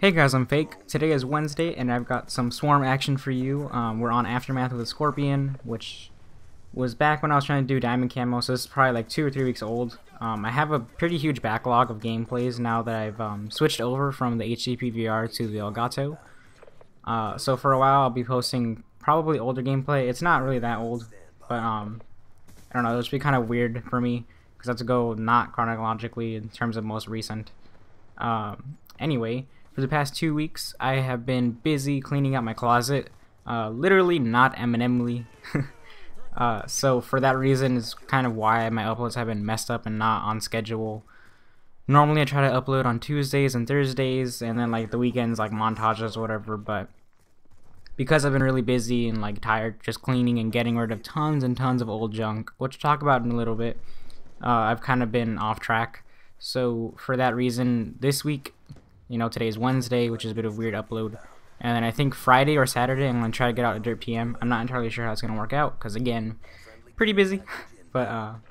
Hey guys, I'm Fake. Today is Wednesday and I've got some swarm action for you. We're on Aftermath with Skorpion, which was back when I was trying to do diamond camo, so this is probably like 2 or 3 weeks old. I have a pretty huge backlog of gameplays now that I've switched over from the HDP VR to the Elgato. So for a while I'll be posting probably older gameplay. It's not really that old, but I don't know, it'll just be kind of weird for me because I have to go not chronologically in terms of most recent. Anyway, for the past 2 weeks, I have been busy cleaning out my closet, literally not Eminemly. So for that reason is kind of why my uploads have been messed up and not on schedule. Normally I try to upload on Tuesdays and Thursdays, and then like the weekends like montages or whatever, but because I've been really busy and like tired just cleaning and getting rid of tons and tons of old junk, which I'll talk about in a little bit, I've kind of been off track. So for that reason, this week, you know, today's Wednesday, which is a bit of a weird upload, and then I think Friday or Saturday I'm going to try to get out a Dirt PM. I'm not entirely sure how it's going to work out, because again, pretty busy, but I'm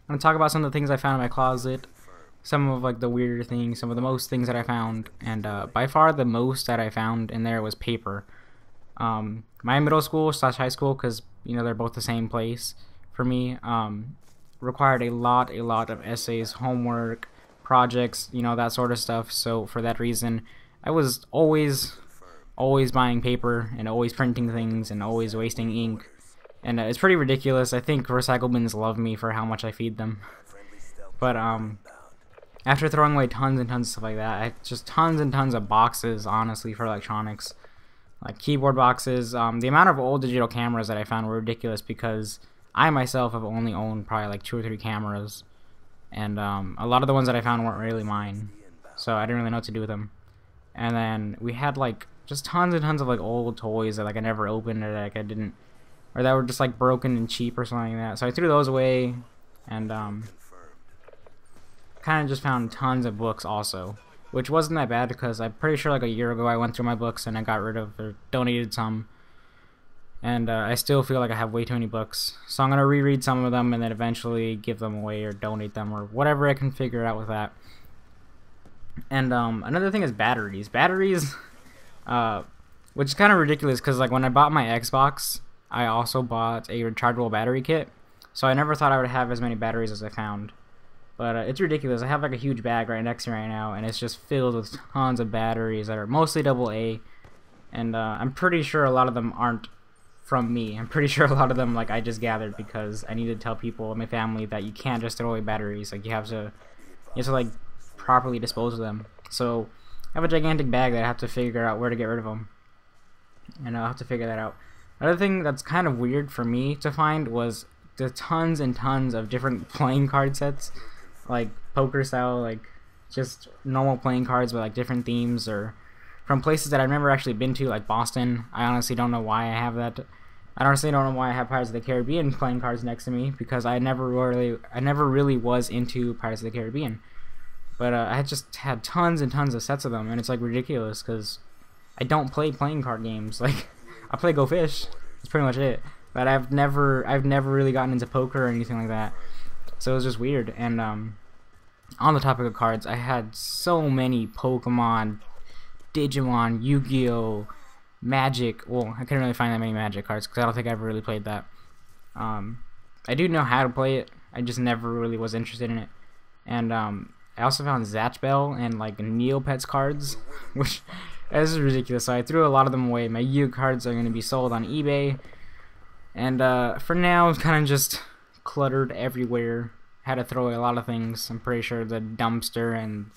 going to talk about some of the things I found in my closet, some of like the weirder things, some of the most things that I found, and by far the most that I found in there was paper. My middle school / high school, because you know they're both the same place for me, required a lot of essays, homework, projects, you know, that sort of stuff. So for that reason, I was always buying paper and always printing things and always wasting ink, and it's pretty ridiculous. I think recycle bins love me for how much I feed them. But after throwing away tons and tons of stuff like that, just tons and tons of boxes, honestly, for electronics, like keyboard boxes. The amount of old digital cameras that I found were ridiculous, because I myself have only owned probably like 2 or 3 cameras, and a lot of the ones that I found weren't really mine, so I didn't really know what to do with them. And then we had like just tons and tons of like old toys that like I never opened, or like I didn't, or that were just like broken and cheap or something like that. So I threw those away, and kind of just found tons of books also, which wasn't that bad, because I'm pretty sure like a year ago I went through my books and I got rid of or donated some. And I still feel like I have way too many books, so I'm going to reread some of them and then eventually give them away or donate them or whatever I can figure out with that. And another thing is batteries. Which is kind of ridiculous, because like when I bought my Xbox, I also bought a rechargeable battery kit, so I never thought I would have as many batteries as I found. But it's ridiculous. I have like a huge bag right next to me right now, and it's just filled with tons of batteries that are mostly AA, and I'm pretty sure a lot of them aren't from me. I'm pretty sure a lot of them like I just gathered because I need to tell people in my family that you can't just throw away batteries. Like you have to like properly dispose of them. So I have a gigantic bag that I have to figure out where to get rid of them, and I'll have to figure that out. Another thing that's kind of weird for me to find was the tons and tons of different playing card sets, like poker style, like just normal playing cards with like different themes, or from places that I've never actually been to, like Boston. I honestly don't know why I have that. I honestly don't know why I have Pirates of the Caribbean playing cards next to me, because I never really was into Pirates of the Caribbean. But I just had tons and tons of sets of them, and it's like ridiculous because I don't play playing card games. Like I play Go Fish. That's pretty much it. But I've never really gotten into poker or anything like that. So it was just weird. And on the topic of cards, I had so many Pokemon, Digimon, Yu-Gi-Oh, Magic. Well, I couldn't really find that many Magic cards because I don't think I ever really played that. I do know how to play it. I just never really was interested in it. And I also found Zatch Bell and like Neopets cards, which this is ridiculous. So I threw a lot of them away. My Yu cards are going to be sold on eBay. And for now, it's kind of just cluttered everywhere. Had to throw away a lot of things. I'm pretty sure the dumpster and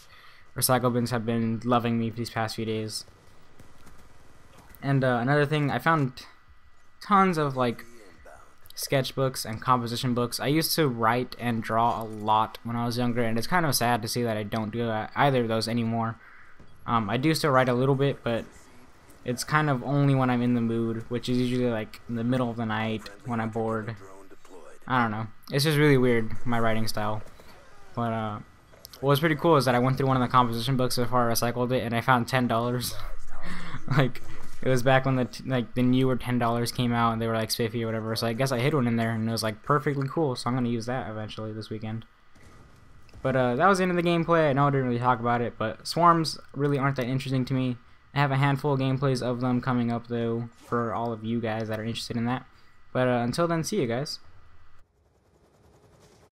recycle bins have been loving me these past few days. And another thing, I found tons of like sketchbooks and composition books. I used to write and draw a lot when I was younger, and it's kind of sad to see that I don't do either of those anymore. I do still write a little bit, but it's kind of only when I'm in the mood, which is usually like in the middle of the night when I'm bored. I don't know. It's just really weird, my writing style. But what was pretty cool is that I went through one of the composition books before I recycled it, and I found $10. Like, it was back when the newer $10 came out, and they were like spiffy or whatever. So I guess I hid one in there, and it was like perfectly cool. So I'm gonna use that eventually this weekend. But that was the end of the gameplay. I know I didn't really talk about it, but swarms really aren't that interesting to me. I have a handful of gameplays of them coming up though for all of you guys that are interested in that. But until then, see you guys.